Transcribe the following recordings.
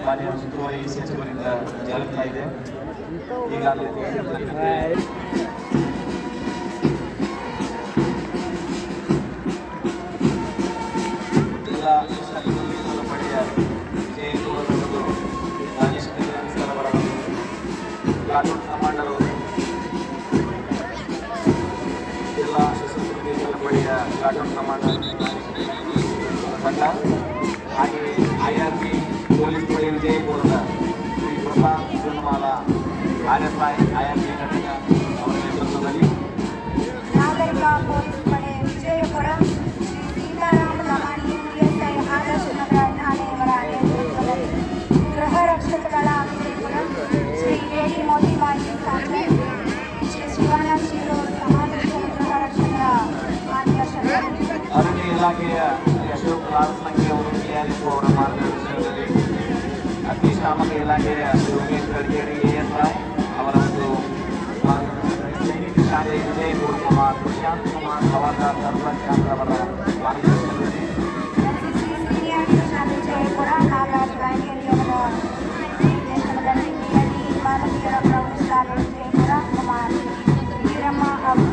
ಮಾನ್ಯ ಉಸ್ತುವಾರಿ ಸಚಿವರಿಂದ ಜರುಗ್ತಾ ಇದೆ. ಈಗಾಗಲೇ ಜಿಲ್ಲಾ ಸಶಸ್ತ್ರ ಪಡೆಯ ಜಯಪುರದವರು ರಾಜೇಶ್ ಅವರ ಪ್ಲಾಟೂನ್ ಕಮಾಂಡರ್ ಅವರು, ಜಿಲ್ಲಾ ಸಶಸ್ತ್ರ ಪಡೆಯ ಪ್ಲಾಟೂನ್ ಕಮಾಂಡರ್ ತಂಡ, ಹಾಗೆಯೇ IRP ಪೊಲೀಸ್ ಪಡೆ ವಿಜಯಪುರದ ಶ್ರೀ ಪ್ರತಾಪ್ ಜುನ್ಮಾಲ RSI IRP ಘಟಕ ಅವರ ನೇತೃತ್ವದಲ್ಲಿ ನಾಗರಿಕ ಪೊಲೀಸ್ ಪಡೆ ವಿಜಯಪುರ ಶ್ರೀ ಸೀತಾರಾಮ್ ಲಮಾಣಿ PSI ಆದರ್ಶ ನಗರ ಠಾಣೆಯವರ ನೇತೃತ್ವದಲ್ಲಿ ಗೃಹ ರಕ್ಷಕಗಳ ವಿಜಯಪುರ ಶ್ರೀ AD ಮೋತಿಬಾಯಿ ಸಾಂಗ್ರೆ ಶ್ರೀ ಶಿವಾನಂದ ಶಿರೂರ್ ಸಮಾಜ ಗೃಹ ರಕ್ಷಕರ ಮಾರ್ಗದರ್ಶನದಲ್ಲಿ ಅರಣ್ಯ ಇಲಾಖೆಯ ಅಶೋಕ್ ಲಾಲ್ಸಂಗಿ ಅವರು KRF ಅವರ ಮಾರ್ಗದರ್ಶನದಲ್ಲಿ ಅಗ್ನಿಶಾಮಕ ಇಲಾಖೆಯ ಯೋಗೇಶ್ ಗಡ್ಕರಿ ASI ಅವರ ಒಂದು ಸೈನಿಕ ಶಾಲೆ ವಿಜಯಪುರ ಕುಮಾರ್ ಪ್ರಶಾಂತ್ ಕುಮಾರ್ ಹವಾದಾರ್ ಸರ್ವಚಾಂದ್ರ ಅವರ ಮಾರ್ಗದರ್ಶನದಲ್ಲಿ ಶಾಲೆ ವಿಜಯಪುರ ನಾಗರಾಜ್ ಬ್ಯಾಂಕೇರಿ ಅವರ ನಿರ್ದೇಶನದಲ್ಲಿ PLD ಬಾಲಕಿಯರ ಪ್ರೌಢಶಾಲೆ ವಿಜಯಪುರ ಕುಮಾರ್ ವೀರಮ್ಮ ಅವರು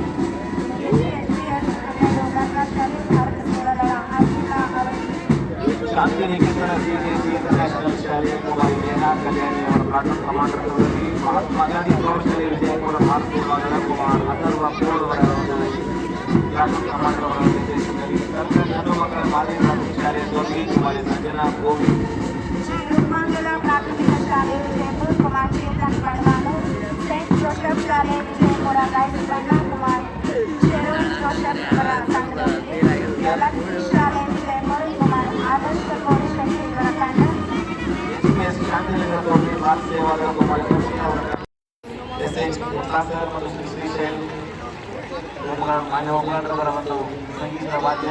ಶಾಂತಿ ನಿಕೇತನ CJC ಇಂಟರ್ನ್ಯಾಷನಲ್ ಶಾಲೆಯ ಕುಮಾರಿ ನೇಹಾ ಕಲ್ಯಾಣಿ ಅವರ ಪ್ಲಾಟೂನ್ ಕಮಾಂಡರ್ ಅವರಲ್ಲಿ ಮಹಾತ್ಮ ಗಾಂಧಿ ಪ್ರೌಢಶಾಲೆ ವಿಜಯಪುರ ಭಾರತ ವಿಭಾಗದ ಕುಮಾರ್ ಅಥರ್ವ ಪೂರ್ ಅವರ ಪ್ಲಾಟೂನ್ ಕಮಾಂಡರ್ ಅವರ ನಿರ್ದೇಶನದಲ್ಲಿ ಸರ್ಕಾರಿ ಹೆಣ್ಣುಮಕ್ಕಳ ಬಾಲ್ಯ ಪ್ರಾಥಮಿಕ ಶಾಲೆಯ ಸ್ವಾಮಿ ಕುಮಾರಿ ಸಂಜನಾ ಗೋವಿ, ರೂಪಾಂಗಲ ಪ್ರಾಥಮಿಕ ಶಾಲೆ ವಿಜಯಪುರ ಕುಮಾರ್ ಚೇತನ್ ಪಡ್ವಾನು, ಸೆಂಟ್ ಜೋಸೆಫ್ ಶಾಲೆ ವಿಜಯಪುರ ಗೈಸ್ ಬಣ್ಣ ಕುಮಾರ್ ಶೆರೋನ್ ಜೋಸೆಫ್ ಅವರ ಸಂಘದಲ್ಲಿ ಲಕ್ಷ್ಮೀ ಶಾಲೆ ವಿಜಯಪುರ ಕುಮಾರ್ ಆದರ್ಶ ಪೊಲೀಸ್ ಶಕ್ತಿಗಳ ತಂಡ ಶಾಂತಿನಗರದಲ್ಲಿ ಭಾರತ ಸೇವಾದ ಕುಮಾರಿ ಅವರ SI ಉಲ್ಲಾಸರ್ ಮತ್ತು ಶ್ರೀ ಶ್ರೀಶೈಲ್ ಮಾನ್ಯ ಹೋಮಗಾರರವರ ಒಂದು ಸಂಗೀತ ವಾದ್ಯ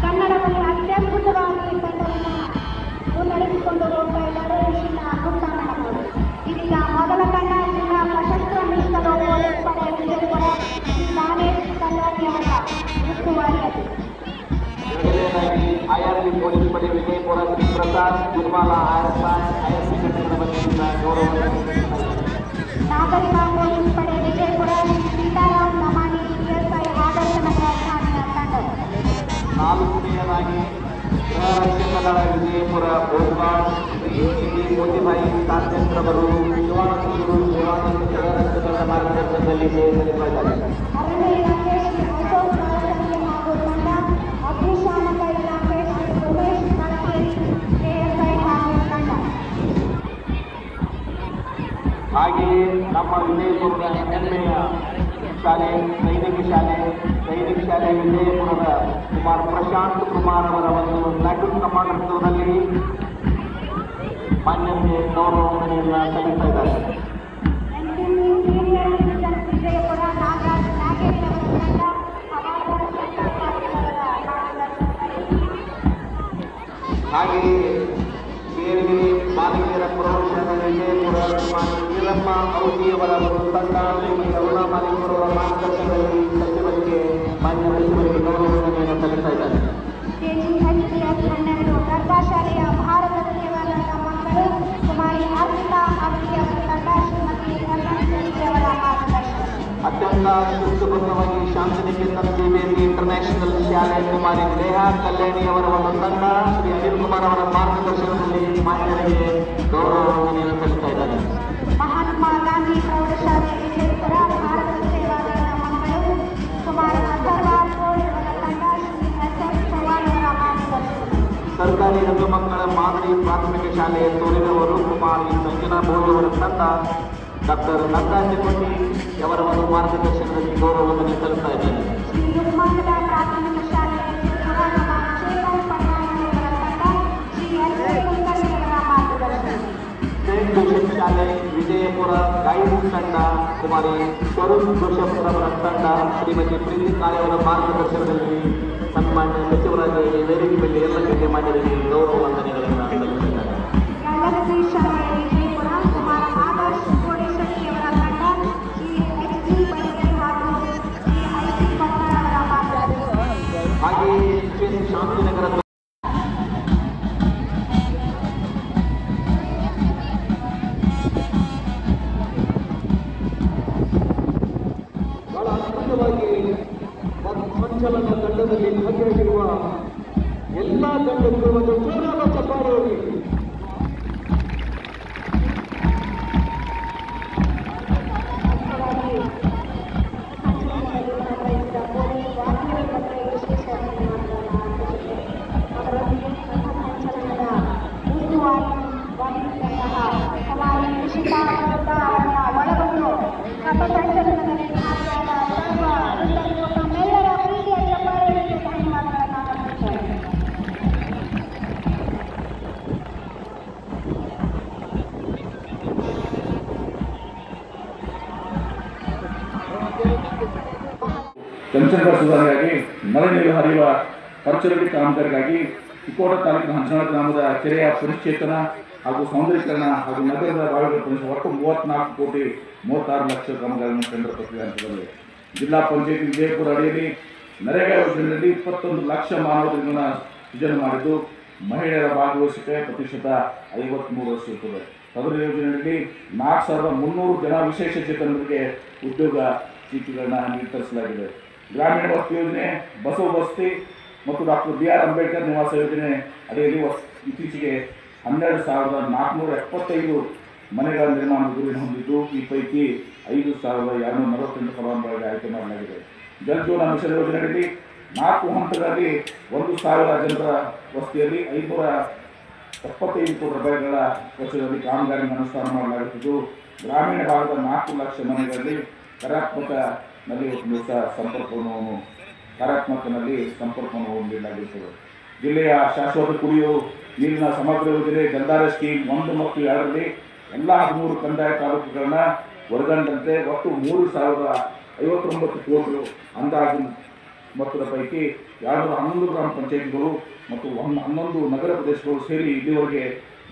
ಕನ್ನಡದಲ್ಲಿ ಅತ್ಯದ್ಭುತವಾಗಿ ತಂಡವನ್ನು ಮುನ್ನಡೆಸಿಕೊಂಡು ಹೋಗ್ತಾ ಇದ್ದಾರೆ ಜಿಲ್ಲಾ ಕುಟ್ಟಣ್ಣನವರು. ಇದೀಗ ಮೊದಲ ತಂಡ ಜಿಲ್ಲಾ ಸಶಸ್ತ್ರ ಮೀಸಲು ಪೊಲೀಸ್ ಪಡೆ ವಿಜಯಪುರ ನಾನೇಶ್ ಕಲ್ಯಾಣಿಯವರ ಉಸ್ತುವಾರಿಯಲ್ಲಿ IRP ಪೊಲೀಸ್ ಪಡೆ ವಿಜಯಪುರ ಶ್ರೀ ಪ್ರತಾಪ್ ಜುನ್ಮಾಲ RSI IRP ಘಟಕದ ವತಿಯಿಂದ ಗೌರವ ನಾಗರಿಕ ಪೊಲೀಸ್ ಪಡೆ ವಿಜಯಪುರ ಸೀತಾರಾಮ್ ಲಮಾಣಿ PSI ಆದರ್ಶ ನಗರ ಠಾಣೆಯ ತಂಡ 4ನೇಯದಾಗಿ ಗೃಹ ರಕ್ಷಕ ದಳ ವಿಜಯಪುರ ಬೋರ್ಗಾಡ್ ಶ್ರೀ AD ಮೋತಿಬಾಯಿ ಸಾಂಗ್ರೆ ಶಿವಾನಂದ ಗೃಹ ರಕ್ಷಕ ದಳದ ಮಾರ್ಗದರ್ಶನದಲ್ಲಿ ಸೇರಿಸಲಿದ್ದಾರೆ. ಅರಣ್ಯ ಇಲಾಖೆ ಶ್ರೀ ಅಶೋಕ್ ಲಾಲ್ಸಂಗಿ ಹಾಗೂ ತಂಡ, ಅಗ್ನಿಶಾಮಕ ಇಲಾಖೆ ಶ್ರೀ ನಮ್ಮ ವಿಜಯಪುರದ ಹೆಮ್ಮೆಯ ಶಾಲೆ ಸೈನಿಕ ಶಾಲೆ ವಿಜಯಪುರದ ಕುಮಾರ್ ಪ್ರಶಾಂತ್ ಕುಮಾರ್ ಅವರ ಒಂದು ಪ್ಲಾಟೂನ್ ಕಮಾಂಡರ್ದಲ್ಲಿ ಮಾನ್ಯತೆ ಗೌರವ ವಂದನೆಯನ್ನು ಸಲ್ಲಿಸ್ತಾ ಇದ್ದಾರೆ. ವಿಜಯಪುರ ನಾಗರಾಜ್ ನಾಗೇಶ್ ಅವರ ಹಾಗೆಯೇ ಕೇರಳಿ ಬಾಲಕಿಯರ ಪ್ರೌಢಶಾಲೆ ವಿಜಯಪುರ ವೀರಮ್ಮ ಔಟಿಯವರ ಒಂದು ತಂಡ ಶ್ರೀಮತಿ ಅರುಣಾ ಮಾಲಿಕರ್ ಅವರ ಮಾರ್ಗದರ್ಶನದಲ್ಲಿ ಸಚಿವರಿಗೆ ಮಾನ್ಯ ಸಚಿವರಿಗೆ ಗೌರವ ವಂದನೆಯನ್ನು ಸಲ್ಲಿಸ್ತಾ ಇದ್ದಾರೆ. KGHPS 12 ಗರ್ಭಾ ಶಾಲೆಯ ಭಾರತ ಸೇವಾದಳದ ಮಕ್ಕಳು ಕುಮಾರಿ ಅರ್ಪಿತಾ ಅವರಿಗೆ ಅವರ ತಂಡ ಶ್ರೀಮತಿ ಎಂ ಅವರ ಮಾರ್ಗದರ್ಶನ. ಅತ್ಯಂತ ಶಿಸ್ತುಬದ್ಧವಾಗಿ ಶಾಂತಿನಿಕೇತನ್ CBSE ಇಂಟರ್ನ್ಯಾಷನಲ್ ಶಾಲೆ ಕುಮಾರಿ ನೇಹಾ ಕಲ್ಯಾಣಿ ಅವರ ಒಂದು ತಂಡ ಶ್ರೀ ಅನಿಲ್ ಕುಮಾರ್ ಅವರ ಮಾರ್ಗದರ್ಶನದಲ್ಲಿ ಮಾನ್ಯರಿಗೆ ಗೌರವ ವಂದನೆಯನ್ನು ಸಲ್ಲಿಸ್ತಾ ಇದ್ದಾರೆ. ಮಹಾತ್ಮ ಗಾಂಧಿ ಪ್ರೌಢಶಾಲೆ ವಿಜಯಪುರ ಭಾರತ ಸೇವಾದಳದ ಮಕ್ಕಳು ಕುಮಾರಿ ಅಥರ್ವ ಪೋಲ್ ಅವರ ತಂಡ ಶ್ರೀ SF ಚವ್ಹಾಣ್ ಅವರ ಮಾರ್ಗದರ್ಶನ. ಸರ್ಕಾರಿ ಹೆಣ್ಣು ಮಕ್ಕಳ ಮಾದರಿ ಪ್ರಾಥಮಿಕ ಶಾಲೆಯ ತೋರಿದವರು ಕುಮಾರಿ ಸಂಜನಾ ಬೋಜ್ ಅವರ ತಂಡ ಡಾಕ್ಟರ್ ನಂದಾ ಚಿಕ್ಕೋಟಿ ಅವರ ಒಂದು ಮಾರ್ಗದರ್ಶನದಲ್ಲಿ ಗೌರವ ವಂದನೆ ಸಲ್ಲಿಸ್ತಾ ಇದ್ದಾರೆ. ಶ್ರೀ ಯುಗ್ಮಂಗಲ ಪ್ರಾಥಮಿಕ ಶಾಲೆ ವಿಜಯಪುರ ಚೇತನ್ ಪಟ್ನಾಯಕ್ ಅವರ ತಂಡ ಶ್ರೀ SF ಕುಲಕರ್ಣಿ ಅವರ ಮಾರ್ಗದರ್ಶನ. ಸೇಂಟ್ ಜೋಸೆಫ್ ಶಾಲೆ ವಿಜಯಪುರ ಗೈಡ್ಸ್ ತಂಡ ಕುಮಾರಿ ಸ್ವರೂಪ್ ಜೋಸೆಫ್ ಅವರ ತಂಡ ಶ್ರೀಮತಿ ಪ್ರೀತಿ ಕಾಳೆ ಅವರ ಮಾರ್ಗದರ್ಶನದಲ್ಲಿ ಸನ್ಮಾನ್ಯ ಸಚಿವರಾಗಿ ವೇದಿಕೆ ಮೇಲೆ ಎಲ್ಲ ಗಣ್ಯಮಾನ್ಯರಿಗೆ ಗೌರವ ವಂದನೆಗಳನ್ನು ಸಲ್ಲಿಸಿದ್ದಾರೆ. ಗಂಗಶ್ರೀ ಶಾಲೆ ವಿಜಯಪುರ ಕುಮಾರ ಆದರ್ಶ್ ಕೋಡಿಶೆಟ್ಟಿ ಅವರ ತಂಡ ಶ್ರೀ HG ಬೈಗಲ್ ಹಾಗೂ ಶ್ರೀ IC ಪಟ್ನಾಳ್ ಅವರ ಮಾರ್ಗದರ್ಶನ. ಹಾಗೆಯೇ ಶಾಂತಿನಗರ ಬಹಳ ಅದ್ಭುತವಾಗಿ ರೋಮಾಂಚನದ ತಂಡದಲ್ಲಿ ಭಾಗಿಯಾಗಿರುವ ಎಲ್ಲ ತಂಡಗಳು ಒಂದು ಜೋರಾದ ಚಪ್ಪಾಳೆಯಲ್ಲಿ ಒಳಗೊಂಡು ಪಥಸಂಚಲನದಲ್ಲಿ ಭಾಗಿಯಾದ ಸರ್ವ ತಮ್ಮೆಲ್ಲರ ಪ್ರೀತಿಯ ಚಪ್ಪಾಳೆಗಳಿಗೆ ಧನ್ಯವಾದಗಳನ್ನು ಅರ್ಪಿಸುತ್ತೇವೆ. ಜನಸಂಖ್ಯಾ ಸುಧಾರಣೆಗಾಗಿ ಮಳೆ ನೀರು ಹರಿಯುವ ಪರ್ಚರಡಿ ಕಾಮಗಾರಿಗಾಗಿ ತಿಕೋಟ ತಾಲೂಕಿನ ಹಂಚನಾಳ ಗ್ರಾಮದ ಕೆರೆಯ ಪುನಶ್ಚೇತನ ಹಾಗೂ ಸೌಂದರೀಕರಣ ಹಾಗೂ ನಗರದ ಬಾವಿಗಳ ಪುನಶ್ಚೇತನ ಒಟ್ಟು 34,36,00,000 ಕಾಮಗಾರಿಯನ್ನು ಟೆಂಡರ್ ಪ್ರಕ್ರಿಯೆ ಹಂತದಲ್ಲಿ ಜಿಲ್ಲಾ ಪಂಚಾಯತ್ ವಿಜಯಪುರ ಅಡಿಯಲ್ಲಿ ನರೇಗಾ ಯೋಜನೆಯಲ್ಲಿ 21 ಲಕ್ಷ ಮಾನವರಿಗಳನ್ನು ಸೃಜನೆ ಮಾಡಿದ್ದು ಮಹಿಳೆಯರ ಭಾಗವಹಿಸುವಿಕೆ ಪ್ರತಿಶತ 53% ಇರುತ್ತದೆ. ಸದರಿ ಯೋಜನೆಯಲ್ಲಿ 4,300 ಜನ ವಿಶೇಷ ಚೇತನರಿಗೆ ಉದ್ಯೋಗ ಚೀಟಿಗಳನ್ನು ವಿತರಿಸಲಾಗಿದೆ. ಗ್ರಾಮೀಣ ವಸತಿ ಯೋಜನೆ, ಬಸವ ವಸತಿ ಮತ್ತು ಡಾಕ್ಟರ್ BR ಅಂಬೇಡ್ಕರ್ ನಿವಾಸ ಯೋಜನೆ ಅಡಿಯಲ್ಲಿ ಇತ್ತೀಚೆಗೆ 12,475 ಮನೆಗಳ ನಿರ್ಮಾಣ ಗುರಿ ಹೊಂದಿದ್ದು ಈ ಪೈಕಿ 5,248 ಫಲಾನುಭವಿಗಳಿಗೆ ಆಯ್ಕೆ ಮಾಡಲಾಗಿದೆ. ಜಲ್ ಜೀವನ ಮಿಷನ್ ಯೋಜನೆಯಲ್ಲಿ 4 ಹಂತಗಳಲ್ಲಿ 1,000 ಜನರ ವಸತಿಯಲ್ಲಿ 575 ಕೋಟಿ ರೂಪಾಯಿಗಳ ವೆಚ್ಚದಲ್ಲಿ ಕಾಮಗಾರಿ ಅನುಷ್ಠಾನ ಮಾಡಲಾಗುತ್ತಿದ್ದು ಗ್ರಾಮೀಣ ಭಾಗದ 4 ಲಕ್ಷ ಮನೆಗಳಲ್ಲಿ ಕಾರ್ಯಾತ್ಮಕನಲ್ಲಿ ಸಂಪರ್ಕವನ್ನು ಹೊಂದಲಾಗಿರುತ್ತದೆ. ಜಿಲ್ಲೆಯ ಶಾಶ್ವತ ಕುಡಿಯುವ ನೀರಿನ ಸಮಗ್ರ ಯೋಜನೆ ಜಲಧಾರೆ ಸ್ಕೀಮ್ 1 ಮತ್ತು 2ರಲ್ಲಿ ಎಲ್ಲ 13 ಕಂದಾಯ ತಾಲೂಕುಗಳನ್ನ ಒಳಗೊಂಡಂತೆ ಒಟ್ಟು 3,059 ಕೋಟಿ ಅಂದಾಜು ಮೊತ್ತದ ಪೈಕಿ 211 ಗ್ರಾಮ ಪಂಚಾಯತ್ಗಳು ಮತ್ತು 11 ನಗರ ಪ್ರದೇಶಗಳು ಸೇರಿ ಇಲ್ಲಿವರೆಗೆ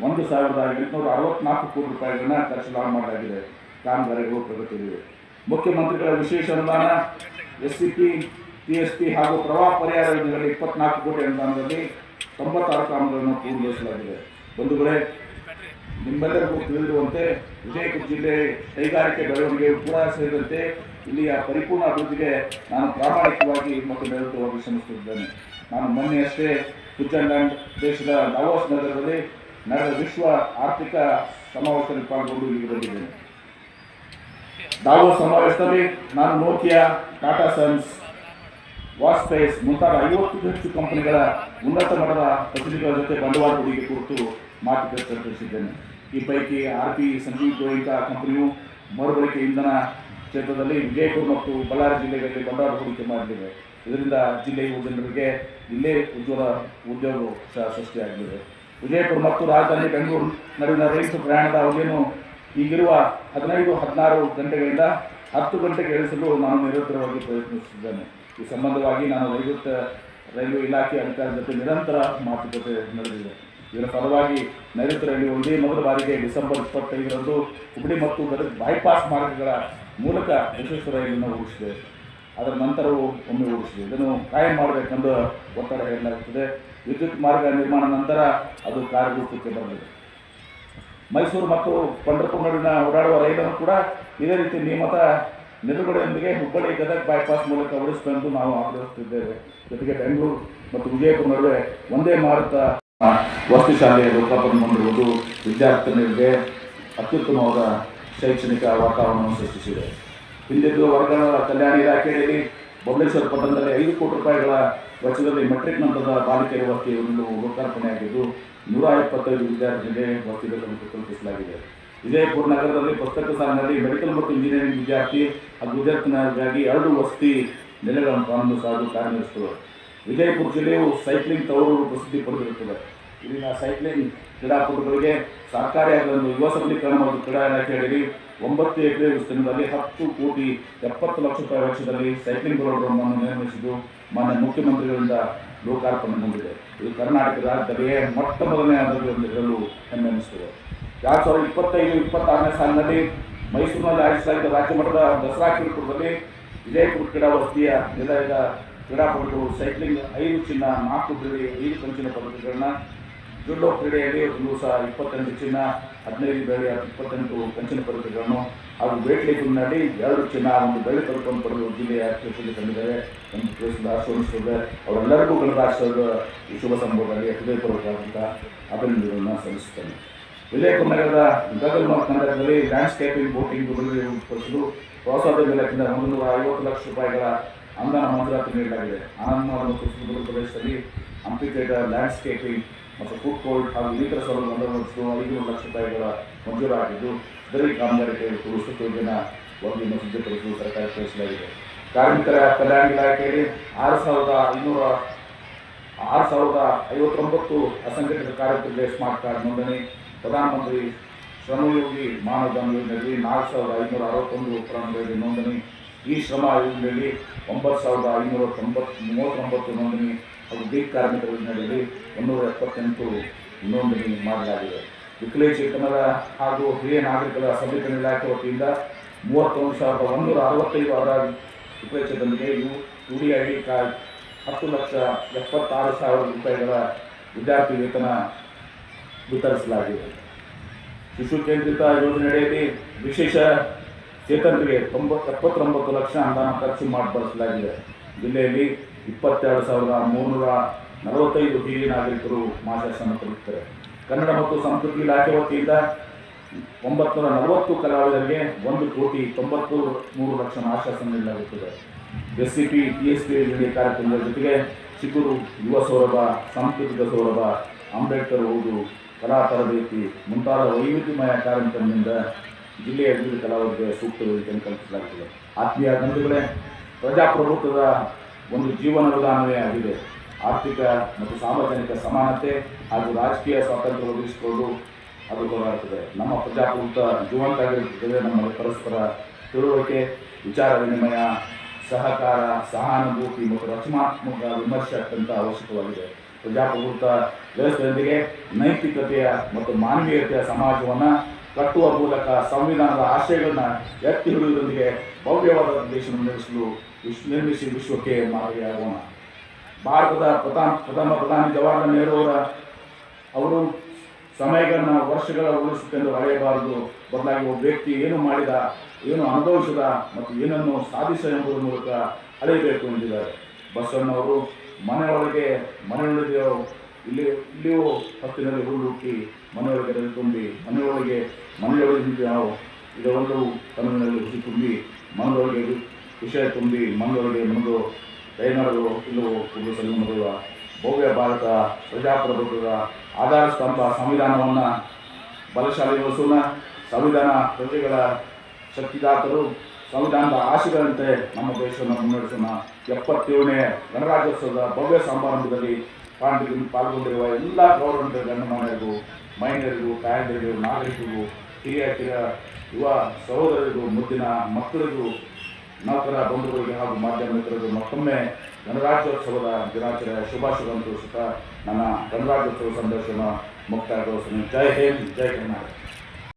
1,864 ಕೋಟಿ ರೂಪಾಯಿಗಳನ್ನ ಖರ್ಚು ಮಾಡಲಾಗಿದೆ. ಕಾಮಗಾರಿಗಳು ಪ್ರಗತಿಯಲ್ಲಿವೆ. ಮುಖ್ಯಮಂತ್ರಿಗಳ ವಿಶೇಷ ಅನುದಾನ SCP, TSP ಹಾಗೂ ಪ್ರವಾಹ ಪರಿಹಾರ ಯೋಜನೆಗಳಲ್ಲಿ 24 ಕೋಟಿ ಅನುದಾನದಲ್ಲಿ 96 ಕಾಮಗಾರಿಗಳನ್ನು ಪೂರ್ಣಗೊಳಿಸಲಾಗಿದೆ. ಬಂಧುಗಳೇ, ನಿಮ್ಮೆಲ್ಲರಿಗೂ ತಿಳಿದಿರುವಂತೆ ವಿಜಯಪುರ ಜಿಲ್ಲೆ ಕೈಗಾರಿಕೆ ಬೆಳವಣಿಗೆ ಕೂಡ ಸೇರಿದಂತೆ ಇಲ್ಲಿಯ ಪರಿಪೂರ್ಣ ಅಭಿವೃದ್ಧಿಗೆ ನಾನು ಪ್ರಾಮಾಣಿಕವಾಗಿ ಮತ್ತು ನಿರಂತರವಾಗಿ ಶ್ರಮಿಸುತ್ತಿದ್ದೇನೆ. ನಾನು ಮೊನ್ನೆಯಷ್ಟೇ ಸ್ವಿಟ್ಜರ್ಲ್ಯಾಂಡ್ ದೇಶದ ದಾವೋಸ್ ನಗರದಲ್ಲಿ ನಡೆದ ವಿಶ್ವ ಆರ್ಥಿಕ ಸಮಾವೇಶದಲ್ಲಿ ಪಾಲ್ಗೊಂಡು ಇಲ್ಲಿಗೆ ಬಂದಿದ್ದೇನೆ. ದಾವೋಸ್ ಸಮಾವೇಶದಲ್ಲಿ ನಾನು ನೋಕಿಯಾ, ಟಾಟಾ ಸನ್ಸ್, ವಾಸ್ಪೇಸ್ ಮುಂತಾದ 50ಕ್ಕೂ ಹೆಚ್ಚು ಕಂಪನಿಗಳ ಉನ್ನತ ಮಟ್ಟದ ಪ್ರತಿನಿಧಿಗಳ ಜೊತೆ ಬಂಡವಾಳ ಹೂಡಿಕೆ ಕುರಿತು ಮಾತುಕತೆ ನಡೆಸಿದ್ದೇನೆ. ಈ ಪೈಕಿ RP ಸಂಜೀವ್ ಗೋಯಿಂಕಾ ಕಂಪನಿಯು ಮರುಬಳಕೆ ಇಂಧನ ಕ್ಷೇತ್ರದಲ್ಲಿ ವಿಜಯಪುರ ಮತ್ತು ಬಳ್ಳಾರಿ ಜಿಲ್ಲೆಗಳಲ್ಲಿ ಬಂಡವಾಳ ಹೂಡಿಕೆ ಮಾಡಲಿವೆ. ಇದರಿಂದ ಜಿಲ್ಲೆಯ ಜನರಿಗೆ ಇಲ್ಲೇ ಉದ್ಯೋಗ ಸೃಷ್ಟಿಯಾಗಲಿದೆ. ವಿಜಯಪುರ ಮತ್ತು ರಾಜಧಾನಿ ಬೆಂಗಳೂರು ನಡುವಿನ ರೈಲು ಪ್ರಯಾಣದ ಅವಧಿಯನ್ನು ಈಗಿರುವ 15-16 ಗಂಟೆಗಳಿಂದ 10 ಗಂಟೆಗೆ ಇಳಿಸಲು ನಾನು ನಿರಂತರವಾಗಿ ಪ್ರಯತ್ನಿಸುತ್ತಿದ್ದೇನೆ. ಈ ಸಂಬಂಧವಾಗಿ ನಾನು ರೈಲ್ವೆ ಇಲಾಖೆ ಅಧಿಕಾರಿಗಳ ಜೊತೆ ನಿರಂತರ ಮಾತುಕತೆ ನಡೆದಿದೆ. ಇದರ ಫಲವಾಗಿ ನೈಋತ್ಯ ರೈಲು ಒಂದೇ ಮೊದಲ ಬಾರಿಗೆ ಡಿಸೆಂಬರ್ 25ರಂದು ಹುಬ್ಬಳ್ಳಿ ಮತ್ತು ಗದಗ ಬೈಪಾಸ್ ಮಾರ್ಗಗಳ ಮೂಲಕ ಯಶಸ್ವಿ ರೈಲನ್ನು ಓಡಿಸಿದೆ. ಅದರ ನಂತರವೂ ಒಮ್ಮೆ ಓಡಿಸಿದೆ. ಇದನ್ನು ಕಾಯಂ ಮಾಡಬೇಕೆಂದು ಒತ್ತಡ ಹೇರಲಾಗುತ್ತದೆ. ವಿದ್ಯುತ್ ಮಾರ್ಗ ನಿರ್ಮಾಣ ನಂತರ ಅದು ಕಾರ್ಯರೂಪಕ್ಕೆ ಬರಲಿದೆ. ಮೈಸೂರು ಮತ್ತು ಪಂಢರಪುರ ನಡುವಿನ ಓಡಾಡುವ ರೈಲನ್ನು ಕೂಡ ಇದೇ ರೀತಿ ನಿಯಮಿತ ನಿಲುಗಡೆಯೊಂದಿಗೆ ಹುಬ್ಬಳ್ಳಿ ಗದಗ ಬೈಪಾಸ್ ಮೂಲಕ ಓಡಿಸಬೇಕೆಂದು ನಾವು ಆಗ್ರಹಿಸುತ್ತಿದ್ದೇವೆ. ಜೊತೆಗೆ ಬೆಂಗಳೂರು ಮತ್ತು ವಿಜಯಪುರ ನಡುವೆ ಒಂದೇ ಮಾರುತ ವಸತಿ ಶಾಲೆಯ ಲೋಕಾರ್ಪಣೆ ಮಾಡಿರುವುದು ವಿದ್ಯಾರ್ಥಿಗಳಿಗೆ ಅತ್ಯುತ್ತಮವಾದ ಶೈಕ್ಷಣಿಕ ವಾತಾವರಣವನ್ನು ಸೃಷ್ಟಿಸಿದೆ. ಹಿಂದಿರುವ ವರ್ಗಗಳ ಕಲ್ಯಾಣ ಇಲಾಖೆಯಲ್ಲಿ ಬಬಲೇಶ್ವರ ಪಟ್ಟಣದಲ್ಲಿ 5 ಕೋಟಿ ರೂಪಾಯಿಗಳ ವೆಚ್ಚದಲ್ಲಿ ಮೆಟ್ರಿಕ್ ನಂತರದ ಬಾಲಿಕೆಯರ ವಸತಿಯನ್ನು ಲೋಕಾರ್ಪಣೆಯಾಗಿದ್ದು 125 ವಿದ್ಯಾರ್ಥಿಗಳಿಗೆ ವಸತಿಗಳನ್ನು ಕಲ್ಪಿಸಲಾಗಿದೆ. ವಿಜಯಪುರ ನಗರದಲ್ಲಿ ಪುಸ್ತಕ ಸಾಲಿನಲ್ಲಿ ಮೆಡಿಕಲ್ ಮತ್ತು ಇಂಜಿನಿಯರಿಂಗ್ ವಿದ್ಯಾರ್ಥಿ ಹಾಗೂ ವಿದ್ಯಾರ್ಥಿನಿಯರಿಗಾಗಿ 2 ವಸತಿ ನೆಲೆಗಳನ್ನು ಕಾರ್ಯನಿರ್ವಹಿಸುತ್ತದೆ. ವಿಜಯಪುರ ಜಿಲ್ಲೆಯು ಸೈಕ್ಲಿಂಗ್ ತವರು ಪ್ರಸಿದ್ಧಿ ಪಡೆದಿರುತ್ತದೆ. ಇಲ್ಲಿನ ಸೈಕ್ಲಿಂಗ್ ಕ್ರೀಡಾಪಟುಗಳಿಗೆ ಸರ್ಕಾರಿಯಾದ ಯುವ ಸಬಲೀಕರಣ ಮತ್ತು ಕ್ರೀಡಾ ಇಲಾಖೆಯಲ್ಲಿ 9 ಎಕರೆ ವಿಸ್ತೀರ್ಣದಲ್ಲಿ 10 ಕೋಟಿ 70 ಲಕ್ಷ ರೂಪಾಯಿ ವೆಚ್ಚದಲ್ಲಿ ಸೈಕ್ಲಿಂಗ್ ರೋಡ್ಗಳನ್ನು ನಿರ್ಮಿಸಿದ್ದು ಮಾನ್ಯ ಮುಖ್ಯಮಂತ್ರಿಗಳಿಂದ ಲೋಕಾರ್ಪಣೆಗೊಂಡಿದೆ. ಇದು ಕರ್ನಾಟಕ ರಾಜ್ಯದಲ್ಲಿಯೇ ಮೊಟ್ಟ ಮೊದಲನೇ ಆದರೂ ಎಂದು ಹೇಳಲು ಹೆಮ್ಮೆ ಎನಿಸುತ್ತದೆ. 2025-26ನೇ ಸಾಲಿನಲ್ಲಿ ಮೈಸೂರಿನಲ್ಲಿ ಆಯೋಜಿಸಲಾಗಿದ್ದ ರಾಜ್ಯ ಮಟ್ಟದ ದಸರಾ ಕ್ರೀಡಾಕೂಟದಲ್ಲಿ ವಿಜಯಪುರ ಕ್ರೀಡಾ ವಸತಿಯ ನಿಲಯದ ಕ್ರೀಡಾಪಟುಗಳು ಸೈಕ್ಲಿಂಗ್ 5 ಚಿನ್ನ, 4 ಬೆಳ್ಳಿ, 5 ಕಂಚಿನ ಪದಕಗಳನ್ನು, ಜುಡೋ ಕ್ರೀಡೆಯಲ್ಲಿ ಒಂದು ದಿವಸ 28 ಚಿನ್ನ, 15 ಬೆಳ್ಳಿ, 28 ಕಂಚಿನ ಪದಕಗಳನ್ನು ಹಾಗೂ ವೇಟ್ ಲಿಫ್ಟಿಂಗ್ನಲ್ಲಿ 2 ಚಿನ್ನ, 1 ಬೆಳ್ಳಿ ಪದಕವನ್ನು ಪಡೆದು ಜಿಲ್ಲೆಯ ಕ್ಷೇತ್ರದಲ್ಲಿ ತಂದಿದ್ದಾರೆ ಎಂದು ತಿಳಿಸಿದ ಆಶ್ರಯಿಸುತ್ತದೆ. ಅವರೆಲ್ಲರಿಗೂ ಗಣರಾಜ್ಯೋತ್ಸವದ ಈ ಶುಭ ಸಂಭವದಲ್ಲಿ ಹೃದಯಪೂರ್ವಕ ಅಭಿನಂದನೆಗಳನ್ನು ಸಲ್ಲಿಸುತ್ತೇನೆ. ವಿಜಯಪುರ ನಗರದ ಗಗಲ್ ನಗರದಲ್ಲಿ ಲ್ಯಾಂಡ್ಸ್ಕೇಪಿಂಗ್ ಬೋಟಿಂಗ್ ಉತ್ಪಾದಿಸಲು ಪ್ರವಾಸೋದ್ಯಮ ಇಲಾಖೆಯಿಂದ 150 ಲಕ್ಷ ರೂಪಾಯಿಗಳ ಅನುದಾನ ಮಂಜೂರಾತಿ ನೀಡಲಾಗಿದೆ. ಆನಂದನಗರ ಮತ್ತು ಸುತ್ತಮುತ್ತಲ ಪ್ರದೇಶದಲ್ಲಿ ಹಂಪಿ ಥಿಯೇಟರ್, ಲ್ಯಾಂಡ್ಸ್ಕೇಪಿಂಗ್ ಮತ್ತು ಫುಡ್ ಕೋರ್ಟ್ ಹಾಗೂ ಇನ್ನಿತರ ಸೌಲಭ್ಯ 500 ಲಕ್ಷ ರೂಪಾಯಿಗಳ ಮಂಜೂರಾಗಿದ್ದು ಇದರಲ್ಲಿ ಕಾಮಗಾರಿ ಕೈಗೊಳ್ಳಲು ಯೋಜನ ವರದಿಯನ್ನು ಸಿದ್ಧಪಡಿಸಲು ಸರ್ಕಾರ ತಿಳಿಸಲಾಗಿದೆ. ಕಾರ್ಮಿಕರ ಕಲ್ಯಾಣ ಇಲಾಖೆಯಲ್ಲಿ 6,059 ಅಸಂಘಟಿತ ಕಾರ್ಮಿಕರಿಗೆ ಸ್ಮಾರ್ಟ್ ಕಾರ್ಡ್ ನೋಂದಣಿ, ಪ್ರಧಾನಮಂತ್ರಿ ಶ್ರಮಯೋಗಿ ಮಾನಧನ್ ಯೋಜನೆಯಲ್ಲಿ 4,561 ಫಲಾನುಭವಿಗಳಿಗೆ ನೋಂದಣಿ, ಈ ಶ್ರಮ ಯೋಜನೆಯಲ್ಲಿ 9,539 ನೋಂದಣಿ ಹಾಗೂ ಗೀಗ್ ಕಾರ್ಮಿಕರ ಯೋಜನೆಯಲ್ಲಿ 178 ನೋಂದಣಿ ಮಾಡಲಾಗಿದೆ. ವಿಕಲಚೇತನರ ಹಾಗೂ ಹಿರಿಯ ನಾಗರಿಕರ ಸಬಲೀಕರಣ ಇಲಾಖೆ ವತಿಯಿಂದ 31,165 ವಿಕಲಚೇತನರಿಗೆ UDID ಕಾರ್ಡ್ 10,76,000 ರೂಪಾಯಿಗಳ ವಿದ್ಯಾರ್ಥಿ ವೇತನ ವಿತರಿಸಲಾಗಿದೆ. ಶಿಶು ಕೇಂದ್ರಿತ ಯೋಜನೆಯಡಿಯಲ್ಲಿ ವಿಶೇಷ ಚೇತನರಿಗೆ 79 ಲಕ್ಷ ಅನುದಾನ ಖರ್ಚು ಬಳಸಲಾಗಿದೆ. ಜಿಲ್ಲೆಯಲ್ಲಿ 22,345 ಹಿರಿಯ ನಾಗರಿಕರು ಮಾಸಾಶನ ಪಡೆಯುತ್ತಾರೆ. ಕನ್ನಡ ಮತ್ತು ಸಂಸ್ಕೃತಿ ಇಲಾಖೆ ವತಿಯಿಂದ 940 ಕಲಾವಿದರಿಗೆ 1,93 ಲಕ್ಷ ಆಶ್ವಾಸನೆ ನೀಡಲಾಗುತ್ತದೆ. SCP, TSP ಯೋಜನೆ ಕಾರ್ಯಕ್ರಮದ ಜೊತೆಗೆ ಚಿಗುರು ಯುವ ಸೌರಭ, ಸಾಂಸ್ಕೃತಿಕ ಸೌರಭ, ಅಂಬೇಡ್ಕರ್ ಓದು, ಕಲಾ ತರಬೇತಿ ಮುಂತಾದ ವೈವಿಧ್ಯಮಯ ಕಾರ್ಯಕ್ರಮದಿಂದ ಜಿಲ್ಲೆಯ ವಿವಿಧ ಕಲಾವಿದರಿಗೆ ಸೂಕ್ತ ವೇದಿಕೆಯನ್ನು ಕಲ್ಪಿಸಲಾಗುತ್ತದೆ. ಆತ್ಮೀಯ ಬಂಧುಗಳೇ, ಪ್ರಜಾಪ್ರಭುತ್ವದ ಒಂದು ಜೀವನ ವಿಧಾನವೇ ಆಗಿದೆ. ಆರ್ಥಿಕ ಮತ್ತು ಸಾರ್ವಜನಿಕ ಸಮಾನತೆ ಹಾಗೂ ರಾಜಕೀಯ ಸ್ವಾತಂತ್ರ್ಯ ಒದಗಿಸಿಕೊಳ್ಳಲು ಅದು ಹೋರಾಡುತ್ತದೆ. ನಮ್ಮ ಪ್ರಜಾಪ್ರಭುತ್ವ ಜೀವಂತವಾಗಿರುತ್ತದೆ. ನಮ್ಮ ಪರಸ್ಪರ ತಿಳುವಳಿಕೆ, ವಿಚಾರ ವಿನಿಮಯ, ಸಹಕಾರ, ಸಹಾನುಭೂತಿ ಮತ್ತು ರಚನಾತ್ಮಕ ವಿಮರ್ಶೆ ಅತ್ಯಂತ ಅವಶ್ಯಕವಾಗಿದೆ. ಪ್ರಜಾಪ್ರಭುತ್ವ ವ್ಯವಸ್ಥೆಯೊಂದಿಗೆ ನೈತಿಕತೆಯ ಮತ್ತು ಮಾನವೀಯತೆಯ ಸಮಾಜವನ್ನು ಕಟ್ಟುವ ಮೂಲಕ ಸಂವಿಧಾನದ ಆಶಯಗಳನ್ನ ಎತ್ತಿ ಹಿಡಿಯುವುದರೊಂದಿಗೆ ಭವ್ಯವಾದ ದೇಶವನ್ನು ನಿರ್ಮಿಸಿ ವಿಶ್ವಕ್ಕೆ ಮಾದರಿಯಾಗೋಣ. ಭಾರತದ ಪ್ರಥಮ ಪ್ರಧಾನಿ ಜವಾಹರಲಾಲ್ ನೆಹರು ಅವರು ಸಮಯಗಳನ್ನ ವರ್ಷಗಳ ಉಳಿಸುತ್ತೆಂದು ಅಳೆಯಬಾರದು, ಬದಲಾಗಿ ಒಬ್ಬ ವ್ಯಕ್ತಿ ಏನು ಮಾಡಿದ, ಏನು ಅನುಭವಿಸಿದ ಮತ್ತು ಏನನ್ನು ಸಾಧಿಸ ಎಂಬುದರ ಮೂಲಕ ಅಳೆಯಬೇಕು ಎಂದಿದ್ದಾರೆ. ಬಸವಣ್ಣವರು ಮನೆಯೊಳಗೆ ಇಲ್ಲಿಯೂ ಹೊತ್ತಿನಲ್ಲಿ ಹುರುಳುಕ್ಕಿ ಮನೆಯೊಳಗೆ ತುಂಬಿ ಮನೆಯೊಳಗೆ ನಾವು ಇದೊಂದು ತಮಿಳಿನಲ್ಲಿ ಹುಸಿ ತುಂಬಿ ಮನದೊಳಗೆ ವಿಷಯ ತುಂಬಿ ಮನದೊಳಗೆ ಮನದು ದಯನಗಳು ಇಲ್ಲವೋ ಕುಡಿಸಲು ಮದುವ ಭವ್ಯ ಭಾರತ ಪ್ರಜಾಪ್ರಭುತ್ವದ ಆಧಾರ ಸ್ತಂಭ ಸಂವಿಧಾನವನ್ನು ಬಲಶಾಲಿಗೊಳಿಸೋಣ. ಸಂವಿಧಾನ ಪ್ರಜೆಗಳ ಶಕ್ತಿದಾತರು. ಸಂವಿಧಾನದ ಆಶಯಗಳಂತೆ ನಮ್ಮ ದೇಶವನ್ನು ಮುನ್ನಡೆಸೋಣ. 77ನೇ ಗಣರಾಜ್ಯೋತ್ಸವದ ಭವ್ಯ ಸಮಾರಂಭದಲ್ಲಿ ಪಾಲ್ಗೊಂಡಿರುವ ಎಲ್ಲ ಗೌರವಾನ್ವಿತ ಗಣ್ಯಮಾನ್ಯರಿಗೂ, ಮಹಿಳೆಯರಿಗೂ, ತಾಯಂದಿರಿಗೂ, ನಾಗರಿಕರಿಗೂ, ಹಿರಿಯ ಯುವ ಸಹೋದರರಿಗೂ, ಮುದ್ದಿನ ಮಕ್ಕಳಿಗೂ, ನೌಕರ ಬಂಧುಗಳಿಗೆ ಹಾಗೂ ಮಾಧ್ಯಮ ಮಿತ್ರರಿಗೂ ಮತ್ತೊಮ್ಮೆ ಗಣರಾಜ್ಯೋತ್ಸವದ ದಿನಾಚರಣೆಯ ಶುಭಾಶಯಗಳನ್ನು ತಿಳಿಸುತ್ತಾ ನನ್ನ ಗಣರಾಜ್ಯೋತ್ಸವ ಸಂದೇಶವನ್ನು ಮುಕ್ತಾಯಗೊಳಿಸುತ್ತೇನೆ. ಜೈ ಹಿಂದ್, ಜೈ ಕರ್ನಾಟಕ.